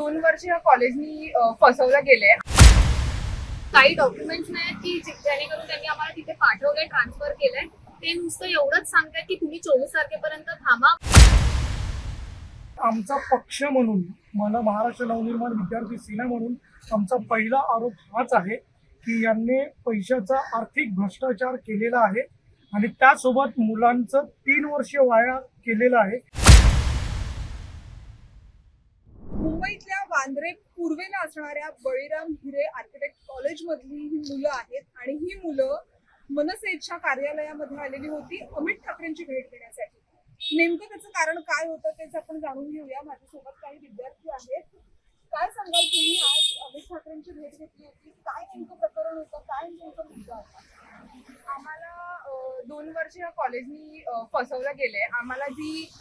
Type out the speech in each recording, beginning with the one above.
2 वर्ष या कॉलेजनी फसवलं गेलंय. काही डॉक्युमेंट्स नाही की जेणेकरून त्यांनी आम्हाला तिथे पाठवलंय, ट्रान्सफर केलंय. ते नुसतं एवढंच सांगतात की तुम्ही 24 तारखेपर्यंत थांबा. आमचा पक्ष म्हणून मला महाराष्ट्र नवनिर्माण विद्यार्थी सेना म्हणून आमचा पहिला आरोप हाच आहे की यांनी पैशाचा आर्थिक भ्रष्टाचार केलेला आहे आणि त्यासोबत मुलांचं 3 वर्ष वाया केलेलं आहे. मुंबईतल्या वांद्रे पूर्वेला असणाऱ्या बळीराम हिरे आर्किटेक्ट कॉलेजमधली ही मुलं आहेत आणि ही मुलं मनसेच्या कार्यालयामध्ये आलेली होती अमित ठाकरेंची भेट घेण्यासाठी. नेमकं त्याचं कारण काय होतं तेच आपण जाणून घेऊया. माझ्यासोबत काही विद्यार्थी आहेत. काय सांगाल तुम्ही, आज अमित ठाकरेंची भेट घेतली होती, काय नेमकं प्रकरण होतं, काय नेमकं मुद्दा होता? आम्हाला 2 वर्ष या कॉलेजनी फसवलं गेलंय. आम्हाला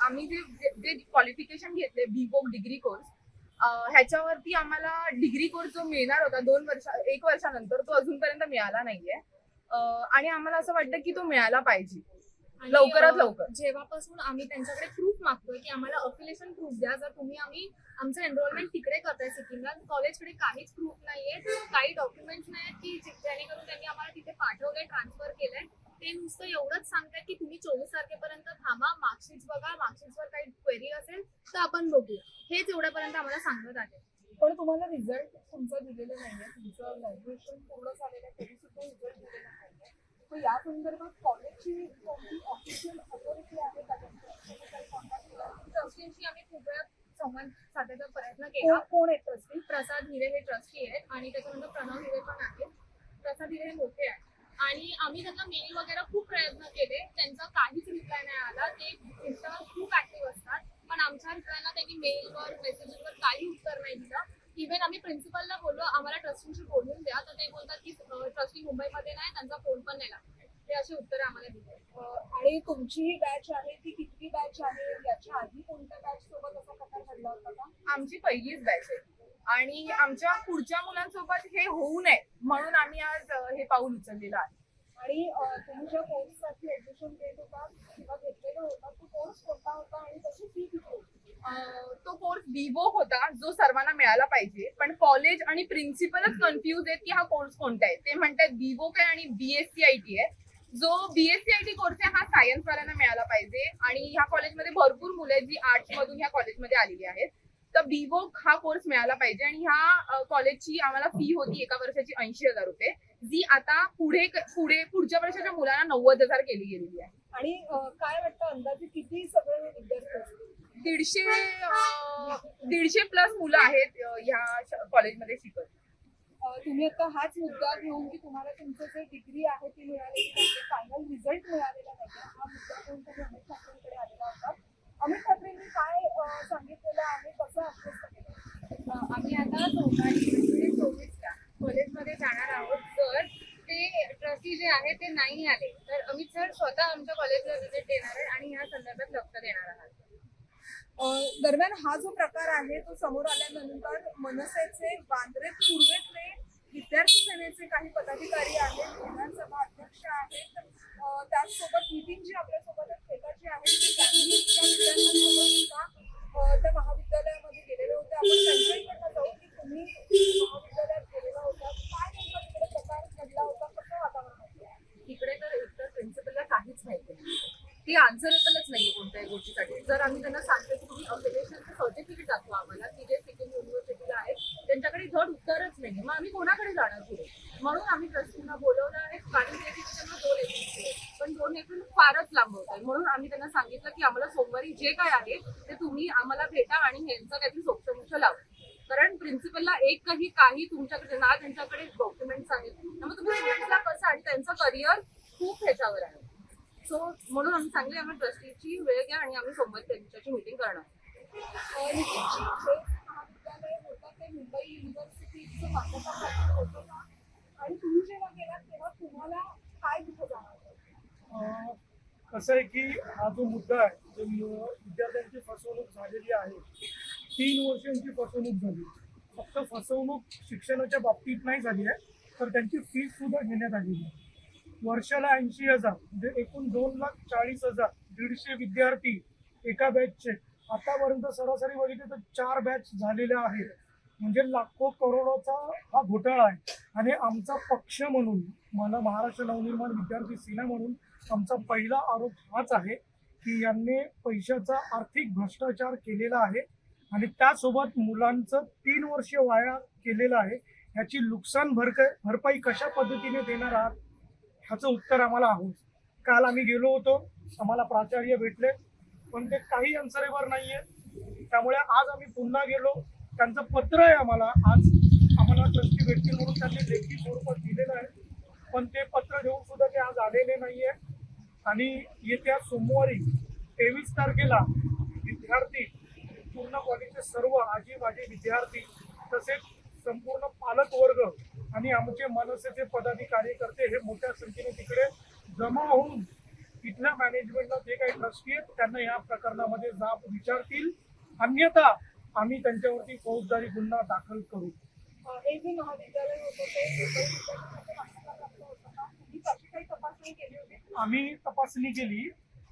आम्ही जे क्वालिफिकेशन घेतले B.Voc डिग्री कोर्स, ह्याच्यावरती आम्हाला डिग्री कोर्स जो मिळणार होता 1 वर्षानंतर, तो अजूनपर्यंत मिळाला नाहीये. आणि आम्हाला असं वाटतं की तो मिळाला पाहिजे आणि, लवकरात लवकर. जेव्हापासून आम्ही त्यांच्याकडे प्रूफ मागतोय की आम्हाला अफिलिएशन प्रूफ द्या, जर आम्ही आमचं एनरोलमेंट तिकडे करताय सिक्कीमला, कॉलेजकडे काहीच प्रूफ नाहीये, काही डॉक्युमेंट्स नाहीत की जेणेकरून त्यांनी आम्हाला तिथे पाठवलंय, ट्रान्सफर केलंय. ते नुसतं एवढंच सांगतात की तुम्ही 24 तारखेपर्यंत थांबा, मार्कशीट्स बघा, मार्कशीट्सवर काही क्वेरी असेल तर आपण बघूया, हेच एवढ्यापर्यंत आम्हाला सांगत आहे. पण तुम्हाला रिझल्ट तुमचा दिलेला नाहीये, तुमचं ग्रॅज्युएशन पूर्ण झालेलं आहे तरी सुद्धा रिझल्ट दिलेला नाहीये. मग या संदर्भात कॉलेजची कोणती ऑफिशियल अथॉरिटी आहे का? ट्रस्टींशी आम्ही खूप वेळा संवाद साधायचा प्रयत्न केला. कोण आहे ट्रस्टी? प्रसाद हिरे हे ट्रस्टी आहेत आणि त्याच्यानंतर प्रणव हिरे पण आहेत. प्रसाद हिरे हे मोठे आहेत आणि आम्ही त्यांना मेल वगैरे खूप प्रयत्न केले, त्यांचा काहीच रिप्लाय नाही आला. ते इंस्टावर खूप ऍक्टिव्ह असतात, पण आमच्या रिप्लायला त्यांनी मेलवर, मेसेजेसवर काही उत्तर नाही दिलं. इव्हन आम्ही प्रिन्सिपलला बोललो, आम्हाला ट्रस्टींशी बोलून द्या, तर ते बोलतात की ट्रस्टी मुंबईमध्ये नाही, त्यांचा फोन पण नाही लागतो. ते अशी उत्तरं आम्हाला दिली. आणि तुमची ही बॅच आहे ती कितवी बॅच आहे? याच्या आधी कोणत्या बॅच सोबत असा प्रकार घडला होता का? आमची पहिलीच बॅच आहे आणि आमच्या पुढच्या मुलांसोबत हे होऊ नये म्हणून आम्ही आज हे पाऊल उचललेलं आहे. आणि तुम्ही ज्या कोर्ससाठी ऍडमिशन घेत होता किंवा घेतलेला होता, तो कोर्स कोणता होता आणि त्याची फी किती होती? तो कोर्स B.Voc होता, जो सर्वांना मिळाला पाहिजे, पण कॉलेज आणि प्रिन्सिपलच कन्फ्युज आहेत की हा कोर्स कोणता आहे. ते म्हणतात B.Voc आहे आणि BSc-IT आहे. जो BSc-IT कोर्स आहे हा सायन्स वाल्यांना मिळाला पाहिजे आणि ह्या कॉलेजमध्ये भरपूर मुलं आहेत जी आर्ट्स मधून ह्या कॉलेजमध्ये आलेली आहेत. तर B.Voc हा कोर्स मिळाला पाहिजे आणि ह्या कॉलेजची आम्हाला फी होती एका वर्षाची 80,000 रुपये, जी आता पुढच्या वर्षाच्या मुलांना 90,000 केली गेलेली आहे. आणि काय वाटतं अंदाजे किती सगळे विद्यार्थी असतील? 150 प्लस मुलं आहेत ह्या कॉलेजमध्ये शिकत. तुम्ही आता हाच मुद्दा घेऊन की तुम्हाला तुमचं जे डिग्री आहे ती मिळालेली नाही, फायनल रिझल्ट मिळालेला नाही, हा मुद्दा घेऊन तुम्ही अमित ठाकरेंकडे आलेला होता. अमित ठाकरेंनी काय सांगितलेलं आहे, कसं आश्वस्त केलं? आम्ही आता 24ला कॉलेजमध्ये जाणार आहोत. जर ते ट्रस्टी जे आहे ते नाही आले तर अमित सर स्वतः आमच्या कॉलेजला व्हिजिट देणार आहे आणि ह्या संदर्भात लक्ष देणार आहात. दरम्यान हा जो प्रकार आहे तो समोर आल्यानंतर मनसेचे वांद्रे पूर्वेतले विद्यार्थी सेनेचे काही पदाधिकारी आहेत, विधानसभा अध्यक्ष आहेत, त्याचसोबत नितीन जी आपल्यासोबत फेटाचे आहेत, त्यांनी त्या विद्यार्थ्यांसोबत त्या महाविद्यालयामध्ये गेलेले होते. आपण त्यांच्याकडनं जाऊ की तुम्ही महाविद्यालयात गेलेला होता, काय नेमका तिकडे प्रकार घडला होता, कसं वातावरण होतं? तिकडे तर एकतर प्रिन्सिपलला काहीच माहिती नाही, ती आन्सरेबलच नाहीये कोणत्याही गोष्टीसाठी. जर आम्ही त्यांना सांगतो की तुम्ही अफिलिएशनचं सर्टिफिकेट दाखवा आम्हाला, की जे सिक्कीम युनिव्हर्सिटीला आहे, त्यांच्याकडे धड उत्तरच नाही. मग आम्ही कोणाकडे जाणार पुढे? म्हणून आम्ही ट्रस्टींना बोलवलं आहे, कारण ते त्यांना 2 एप्रिल आहे, पण 2 एप्रिल फारच लांब होत आहे. म्हणून आम्ही त्यांना सांगितलं की आम्हाला सोमवारी जे काय आहे ते तुम्ही आम्हाला भेटा आणि ह्यांचं काहीतरी सोक्षमोक्ष लावा. कारण प्रिन्सिपलला काही तुमच्याकडे ना त्यांच्याकडे डॉक्युमेंट्स आहेत, त्यामुळे तुम्ही स्टुडंट्सला कसं, आणि त्यांचं करिअर खूप ह्याच्यावर आहे. सो म्हणून आम्ही सांगले आम्ही ट्रस्टीची वेळ घ्या आणि आम्ही सोबत त्यांच्याशी मीटिंग करणार. नितीनजी, हे महाविद्यालय होतं ते मुंबई युनिव्हर्सिटीचं मान्यता होतं का? आणि तुम्ही जेव्हा गेलात तेव्हा तुम्हाला काय तिथं जाणवलं? कसं आहे की हा जो मुद्दा आहे, जो विद्यार्थ्यांची फसवणूक झालेली आहे, 3 वर्षांची फसवणूक झाली. फक्त फसवणूक शिक्षणाच्या बाबतीत नाही झाली आहे, तर त्यांची फीस सुद्धा घेण्यात आलेली आहे. वर्षाला 80,000 म्हणजे एकूण 2,40,000, 150 विद्यार्थी एका बॅचचे. आतापर्यंत सरासरी बघितलं तर 4 बॅच झालेल्या आहेत म्हणजे लाखो करोडोचा हा घोटाळा आहे. आणि आमचा पक्ष म्हणून, मला महाराष्ट्र नवनिर्माण विद्यार्थी सेना म्हणून आमचा पहिला आरोप हाच आहे की यांनी पैशाचा आर्थिक भ्रष्टाचार केलेला आहे आणि त्यासोबत मुलांचं 3 वर्ष वाया केलेलं आहे. ह्याची नुकसान भरपाई कशा पद्धतीने देणार आहात ह्याचं उत्तर आम्हाला हवं. काल आम्ही गेलो होतो, आम्हाला प्राचार्य भेटले, पण ते काही अन्सरेबल नाहीये. त्यामुळे आज आम्ही पुन्हा गेलो, त्यांचं पत्र आहे आम्हाला, आज आम्हाला ट्रस्टी भेटतील म्हणून त्यांनी लेखी स्वरूपात दिलेलं आहे, पण ते पत्र देऊन सुद्धा ते आज आलेले नाहीये. आणि येत्या सोमवारी 23 तारखेला विद्यार्थी, पूर्ण कॉलेजचे सर्व आजी माजी विद्यार्थी तसेच संपूर्ण पालक वर्ग आणि आमचे मनसेचे पदाधिकारी हे मोठ्या संख्येने तिकडे जमा होऊन इथल्या मॅनेजमेंटला जे काही ट्रस्टी आहेत त्यांना या प्रकरणामध्ये जाब विचारतील, अन्यथा आम्ही त्यांच्यावरती फौजदारी गुन्हा दाखल करू. हे जे महाविद्यालय होतं ते विद्यार्थ्यांसाठी मान्यताप्राप्त होतं का? तुम्ही कशी काही तपासणी केली होती? आम्ही तपासणी केली,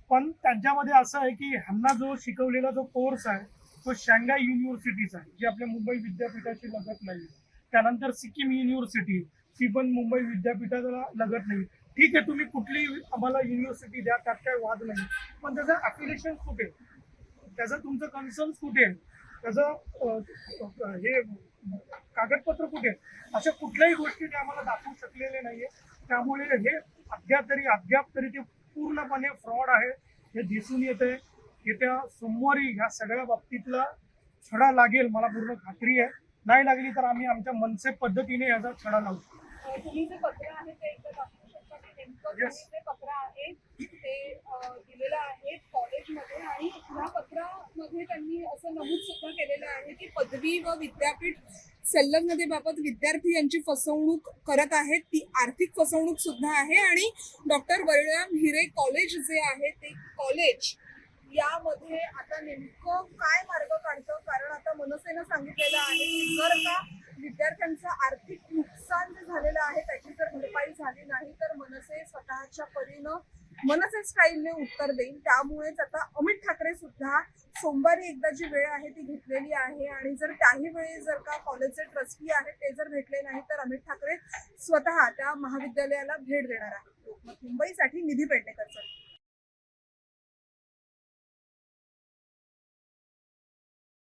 पण त्यांच्यामध्ये असं आहे की ह्यांना जो शिकवलेला जो कोर्स आहे तो शांघाय युनिव्हर्सिटीचा आहे, जी आपल्या मुंबई विद्यापीठाशी लगत नाही. त्यानंतर सिक्कीम युनिव्हर्सिटी, ती पण मुंबई विद्यापीठाला लगत नाही. ठीक आहे, तुम्ही कुठली आम्हाला युनिव्हर्सिटी द्या, त्यात काही वाद नाही, पण त्याचं ॲफिलिएशन कुठे, त्याचं तुमचं कन्सर्न्स कुठे, त्याचं हे कागदपत्र कुठे, अशा कुठल्याही गोष्टी ते आम्हाला दाखवू शकलेले नाहीये. त्यामुळे हे अद्याप तरी ते पूर्णपणे फ्रॉड आहे हे दिसून येते. येत्या सोमवारी ह्या सगळ्या बाबतीतला छडा लागेल, मला पूर्ण खात्री आहे. नाही लागली तर आम्ही आमच्या मनसे पद्धतीने याचा छडा लावू. तुम्ही जे पत्र आहे ते एकदा दाखवू शकता की नेमकं तुम्ही जे पत्र आहे ते दिलेलं आहे कॉलेजमध्ये, आणि ह्या पत्रामध्ये त्यांनी असं नमूद सुद्धा केलेलं आहे की पदवी व विद्यापीठ संलग्नतेबाबत विद्यार्थी यांची फसवणूक करत आहेत, ती आर्थिक फसवणूक सुद्धा आहे. आणि डॉक्टर बळीराम हिरे कॉलेज जे आहे ते कॉलेज यामध्ये आता नेमकं काय मार्ग काढतं, कारण आता मनसेनं सांगितलेलं आहे की जर का विद्यार्थ्यांचं आर्थिक नुकसान जे झालेलं आहे त्याची जर भरपाई झाली नाही तर मनसे स्वतःच्या परीनं मनसे स्टाईलने उत्तर देईल. त्यामुळेच आता अमित ठाकरे सुद्धा सोमवारी एकदा जी वेळ आहे ती घेतलेली आहे, आणि जर त्याही वेळी जर का कॉलेजचे ट्रस्टी आहेत ते जर भेटले नाही तर अमित ठाकरे स्वतः त्या महाविद्यालयाला भेट देणार आहेत. मुंबईसाठी निधी पेडणेकर.